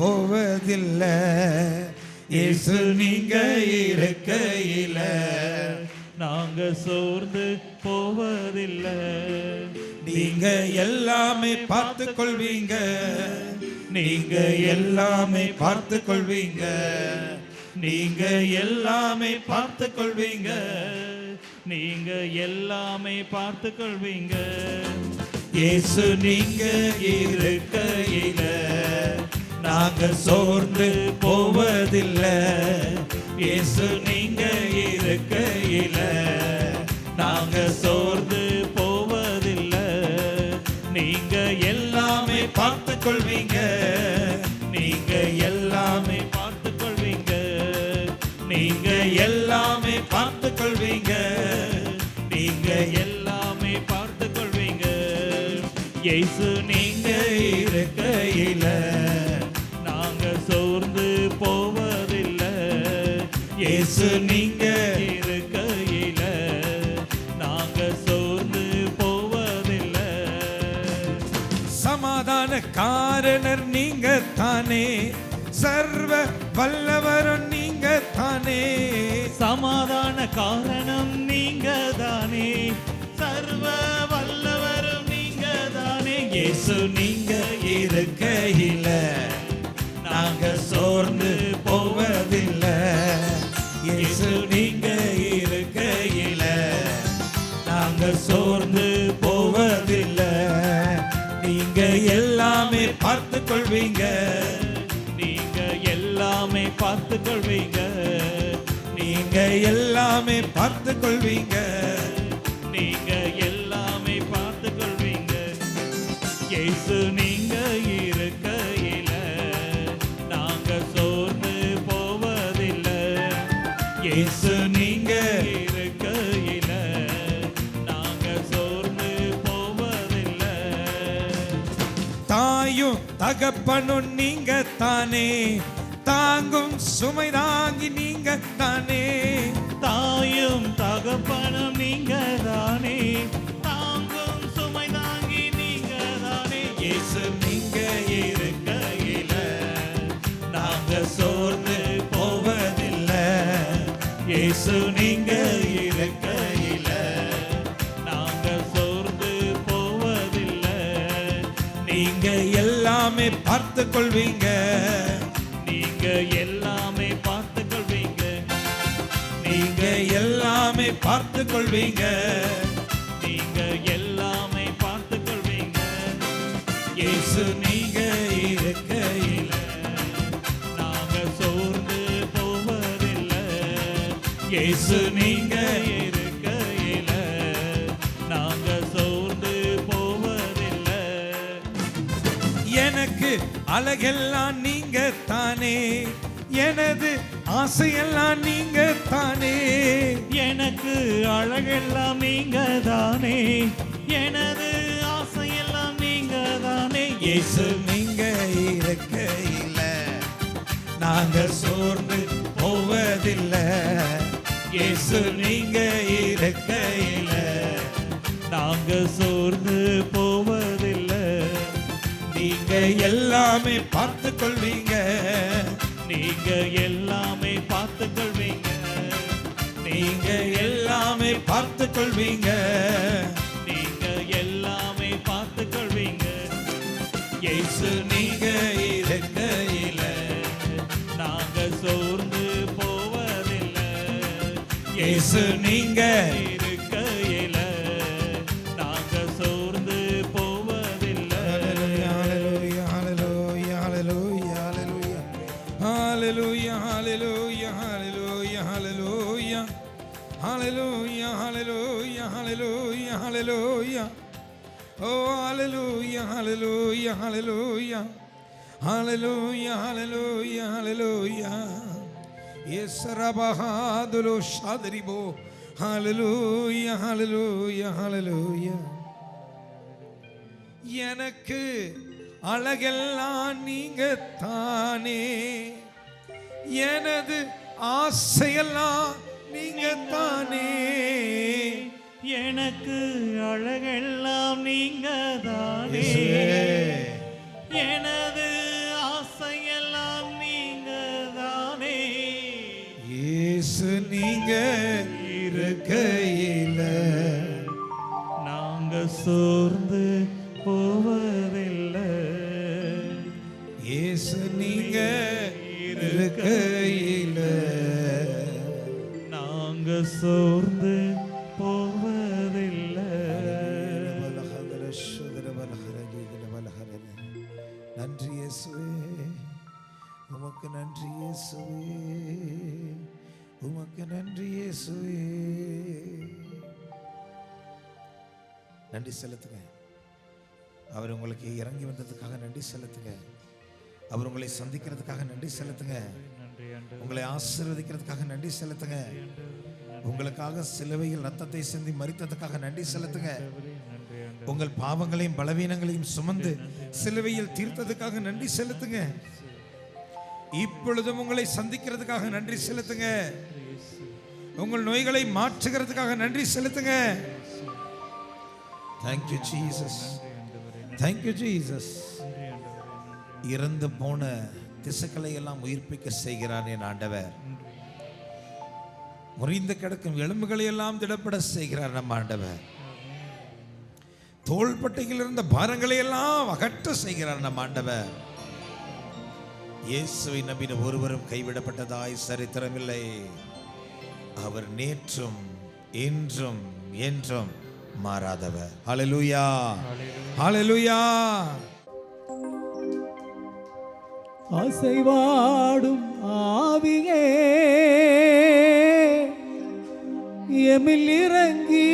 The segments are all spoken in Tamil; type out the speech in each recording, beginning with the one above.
போவதில்லை. இயேசு நீங்க இருக்கையில நாங்க சோர்ந்து போவதில்லை. நீங்க எல்லாமே பார்த்து கொள்வீங்க. நீங்க எல்லாமே பார்த்து கொள்வீங்க. நீங்க எல்லாமே பார்த்து கொள்வீங்க. நீங்க எல்லாமே பார்த்து கொள்வீங்க. இயேசு நீங்க இருக்கையில நாங்க சோர்ந்து போவதில்லை. இயேசு நீங்க இருக்கையில நாங்க சோர்ந்து போவதில்லை. நீங்க எல்லாமே பார்த்து கொள்வீங்க. நீங்க எல்லாமே பார்த்து கொள்வீங்க. நீங்க எல்லாமே பார்த்து கொள்வீங்க. நீங்க எல்லாமே பார்த்து கொள்வீங்க. இயேசு நீங்க இருக்கையில நாங்க சோர்ந்து போவதில்லை. இயேசு நீங்க இருக்கையில நாங்க சோர்ந்து போவதில்லை. சமாதான காரணர் நீங்க தானே. சர்வ வல்லவரும் நீங்க தானே. சமாதான காரணம் நீங்க தானே. சர்வ வல்லவரும் நீங்க தானே. இயேசு நீங்க இருக்கையில நாங்க சோர்ந்து போவதில்லை. இயேசு நீங்க இருக்கையில நாங்க சோர்ந்து போவதில்லை. நீங்க எல்லாமே பார்த்து கொள்வீங்க. நீங்க எல்லாமே பார்த்து கொள்வீங்க. நீங்க எல்லாமே பார்த்து கொள்வீங்க. நீங்க எல்லாமே பார்த்து கொள்வீங்க. இயேசு நீங்க இருக்கையில நாங்க சோர்ந்து போவதில்லை. இயேசு நீங்க இருக்கையில நாங்க சோர்ந்து போவதில்லை. தாயும் தகப்பனும் நீங்க தானே. தாங்கும் சுமை தாங்கி நீங்க தானே. தாயும் தகப்பனும் நீங்க தானே. தாங்கும் சுமை தாங்கி நீங்க தானே. இயேசு நீங்க இருக்கையில நாங்க சோர்ந்து போவதில்லை. இயேசு நீங்க இருக்கையில நாங்க சோர்ந்து போவதில்லை. நீங்க எல்லாமே பார்த்து கொள்வீங்க. நீங்க எல்லாமே பார்த்து கொள்வீங்க. நீங்க எல்லாமே பார்த்து கொள்வீங்க. நீங்க எல்லாமே பார்த்து கொள்வீங்க. இயேசு நீங்க இருக்கையில நாங்க சோர்ந்து போவதில்லை. இயேசு நீங்க இருக்கையில நாங்க சோர்ந்து போவதில்லை. எனக்கு அழகெல்லாம் நீங்க தானே. எனது ஆசையெல்லாம் நீங்க தானே. எனக்கு அழகெல்லாம் நீங்க தானே. எனது ஆசையெல்லாம் நீங்க தானே. இயேசு நீங்க இருக்கையில நாங்க சோர்ந்து போவதில்லை. இயேசு நீங்க இருக்கையில நாங்க சோர்ந்து போவதில்லை. நீங்க எல்லாமே பார்த்து கொள்வீங்க. நீங்க எல்லாமே பார்த்து கொள்வீங்க. நீங்க எல்லாமே பார்த்து கொள்வீங்க. நீங்க எல்லாமே பார்த்து கொள்வீங்க. இயேசு நீங்க இருக்கையில நாங்க சோர்ந்து போவதில்லை. இயேசு நீங்க இருக்கையில நாங்க சோர்ந்து போவதில்லை. ஹalleluya hallelujah hallelujah hallelujah hallelujah hallelujah hallelujah hallelujah hallelujah hallelujah hallelujah oh hallelujah hallelujah hallelujah hallelujah hallelujah hallelujah yes rabahadulu shadribo hallelujah hallelujah hallelujah எனக்கு அழகெல்லாம் நீங்க தானே. எனது ஆசையெல்லாம் நீங்க தானே. எனக்கு அழகெல்லாம் நீங்க தானே. இயேசுவே. எனது ஆசையெல்லாம் நீங்க இருக்கையில நாங்க சோர்ந்து போவதில்லை. இயேசு நீங்க இருக்கையில நாங்க சோர்ந்து போவதில்லை. நன்றி இயேசுவே, உமக்கு நன்றி இயேசுவே, உமக்கு நன்றி இயேசுவே. நன்றி செலுத்துங்க. அவர் உங்களுக்கு இறங்கி வந்ததுக்காக நன்றி செலுத்துங்க. அவர் உங்களை சந்திக்கிறதுக்காக நன்றி செலுத்துங்க. உங்களை ஆசீர்வதிக்கிறதுக்காக நன்றி செலுத்துங்க. உங்களுக்காக சிலுவையில் ரத்தத்தை சிந்தி மரித்ததுக்காக நன்றி செலுத்துங்க. உங்கள் பாவங்களையும் பலவீனங்களையும் சுமந்து சிலுவையில் தீர்த்ததுக்காக நன்றி செலுத்துங்க. இப்பொழுதும் உங்களை சந்திக்கிறதுக்காக நன்றி செலுத்துங்க. உங்கள் நோய்களை மாற்றுகிறதுக்காக நன்றி செலுத்துங்க. Thank you Jesus. Thank you Jesus. இறந்து போன திசுக்களை எல்லாம் உயிர்ப்பிக்க செய்கிறார் என் ஆண்டவர். முறிந்து கிடக்கும் எலும்புகளை எல்லாம் திடப்பட செய்கிறார் நம் ஆண்டவர். தோள்பட்டையில் இருந்த பாரங்களை எல்லாம் அகற்ற செய்கிறார் நம் ஆண்டவர். இயேசுவை நம்பின ஒருவரும் கைவிடப்பட்டதாய் சரித்திரமில்லை. அவர் நேற்றும் இன்றும் என்றும் மாறாதவர். ஹல்லேலூயா, ஹல்லேலூயா. அசைவாடும் ஆவியே எமில் இறங்கி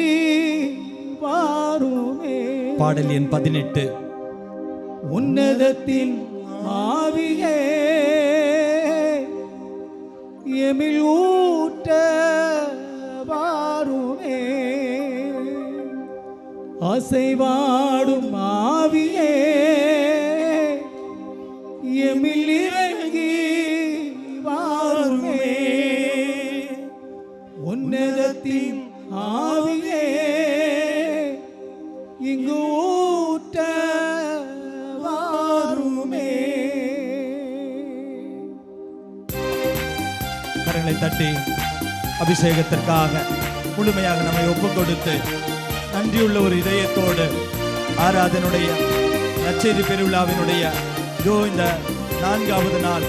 வாருமே. பாடல் எண் 18. உன்னதத்தின் ஆவியே எமில் ஊட்ட வாருமே. அசைவாடும் ஆவியே எமில் இறங்கி வாருமே. உன்னதத்தின் ஆவியே இங்கு ஊட்ட வாருமே. கரங்களை தட்டி அபிஷேகத்திற்காக முழுமையாக நம்மை ஒப்புக் கொடுத்து நன்றியுள்ள ஒரு இதயத்தோடு ஆராதனுடைய நற்செய்தி பெருவிழாவினுடைய இந்த 4வது நாள்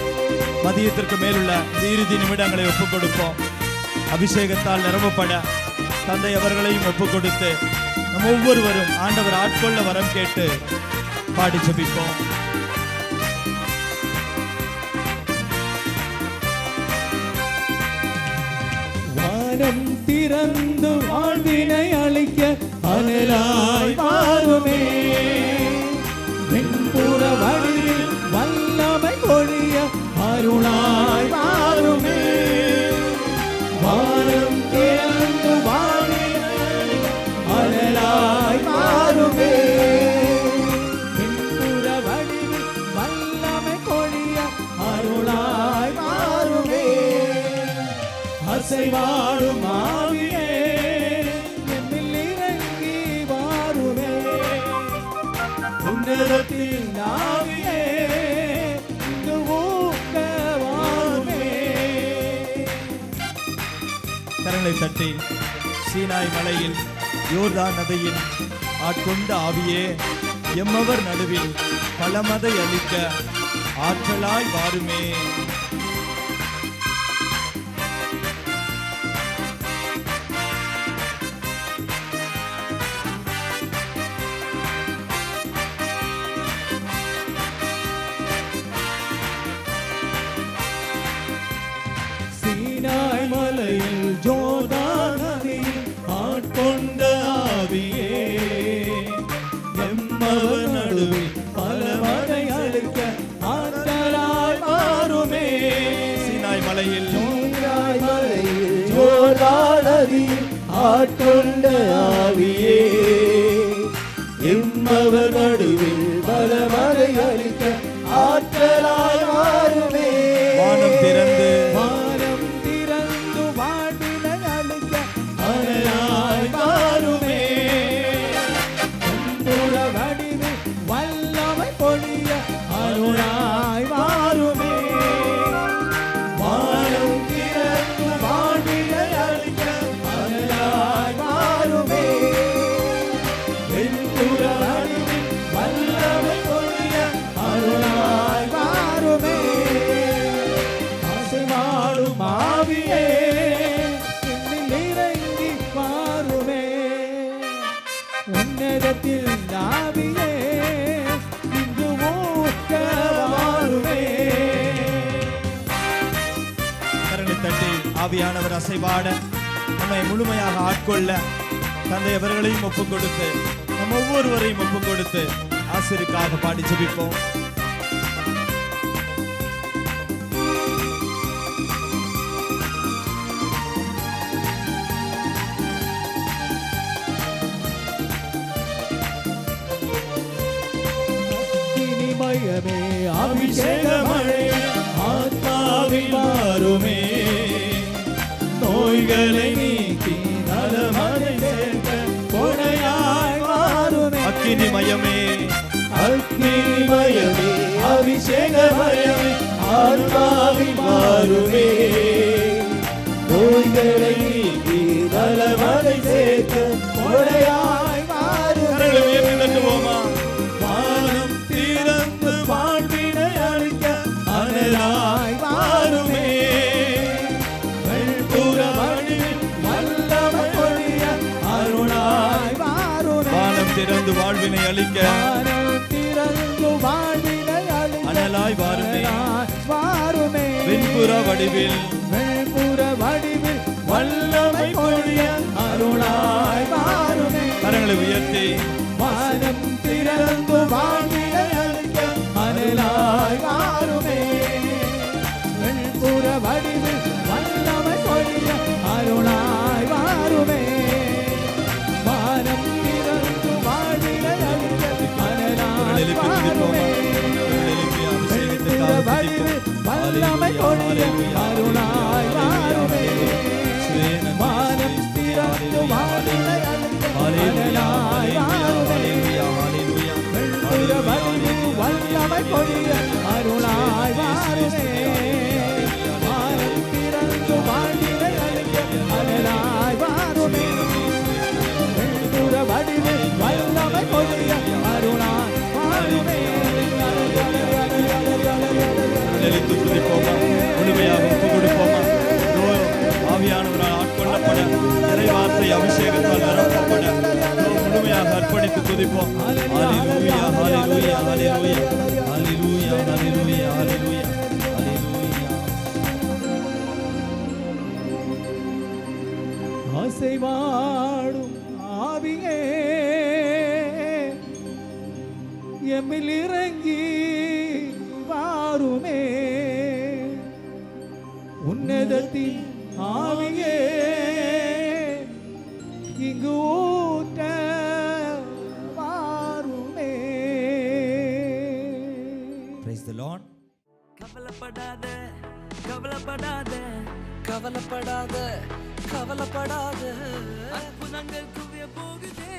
மதியத்திற்கு மேலுள்ள இந்த இறுதி நிமிடங்களை ஒப்புக் கொடுப்போம். அபிஷேகத்தால் நிரம்பப்பட தந்தை அவர்களையும் ஒப்புக் கொடுத்து நம் ஒவ்வொருவரும் ஆண்டவர் ஆட்கொள்ள வரம் கேட்டு பாடி ஜெபிப்போம். வானம் திறந்து வாழ்வினை அளிக்க அனலாய் வாருமே. வெண்புற வடிவில் வல்லமை பொழிய அருளாய் வாருமே. வானம் திறந்து வாழ்வினை அளிக்க அனலாய் வாருமே. வெண்புற வடிவில் வல்லமை பொழிய அருளாய் வாருமே. அசைவாடும் ஆவியே எம்மில் இறங்கி வாருமே. உன்னதத்தின் ஆவியே இங்கு ஊக்க வாருமே. கரங்களை தட்டி சீனாய் மலையில் யோர்தான் நதியில் ஆட்கொண்ட ஆவியே எம்மவர் நடுவில் பலமதை அளிக்க ஆற்றலாய் வாருமே. சீனாய் மலையில் யோர்தான் நதியில் ஆட்கொண்ட ஆவியே எம்மவர் நடுவில் பலமதை அளிக்க ஆற்றலாய் வாருமே. சீனாய் மலையில் யோர்தான் நதியில் ஆட்கொண்ட ஆவியே எம்மவர் நடுவில் பலமதை அளிக்க ஆற்றலாய் வாருமே. வானம் திறந்து வாழ்வினை அளிக்க அனலாய் வாருமே. புற வடிவில் வல்லமை பொழிய அருளாய் வாருமே. வானம் திறந்து வாழ்வினை ஆவியானவர் அசைவாட நம்மை முழுமையாக ஆட்கொள்ள தந்தை அவர்களையும் ஒப்புக் கொடுத்து நம் ஒவ்வொருவரையும் ஒப்புக் கொடுத்து ஆசிரியருக்காக பாடி ஜெபிப்போம். இனிமயமே அபிஷேக மழை ஆத்மாவில் மாறுமே, நோய்களை நீக்கி நலமதை சேர்க்க கொடையாய் மாறுமே. அக்கினிமயமே அக்னிமயமே அபிஷேகமயமே ஆத்மாவில் மாறுமே, நோய்களை நீக்கி நலமதை சேர்க்க கொடையாய் மாறுமே. வானம் திறந்து வாழ்வினை அளிக்க அனலாய் மாறுமே, வெண்புற வடிவில் வல்லமை பொழிய அருளாய் மாறுமே. வானம் திறந்து வாழ்வினை அளிக்க அனலாய் வாருமே, வெண்புற வடிவில் வல்லமை பொழிய அருளாய் மாறுமே. கரங்களை உயர்த்தி வானம் திறந்து வாழ்வினை அளிக்க அனலாய் மாறுமே, வெண்புற வடிவில் வல்லமை பொழிய அருளாய் மாறுமே. வானம் திறந்து வாழ்வினை அளிக்க அனலாய் மாறுமே, வெண்புற வடிவில் வல்லமை பொழிய அருளாய் மாறுமே. வானம் திறந்து வாழ்வினை அளிக்க அனலாய் மாறுமே, வெண்புற வடிவில் வல்லமை பொழிய அருளாய் மாறுமே. வானம் திறந்து வாழ்வினை அளிக்க அனலாய் மாறுமே, வெண்புற வடிவில் வல்லமை பொழிய அருளாய் மாறுமே. நிலைத்து துதிப்போமா, முழுமையாக ஒப்புக் கொடுப்போமா. ஆவியானவரால் ஆட்கொள்ளப்பட இறைவார்த்தை அபிஷேகத்தால் நிரப்பப்பட முழுமையாக அர்ப்பணித்து துதிப்போம். ஹல்லேலூயா ஹல்லேலூயா ஹல்லேலூயா ஹல்லேலூயா ஹல்லேலூயா ஹல்லேலூயா ஹல்லேலூயா. அசைவாடும் ஆவியே எம்மில் இறங்கி வாருமே, உன்னதத்தின் ஆவியே இங்கு ஊட்ட வாருமே. Praise the Lord. கவலைப்படாத கவலைப்படாத கவலைப்படாத கவலைப்படாத, அற்புதங்கள் குவிய போகுதே.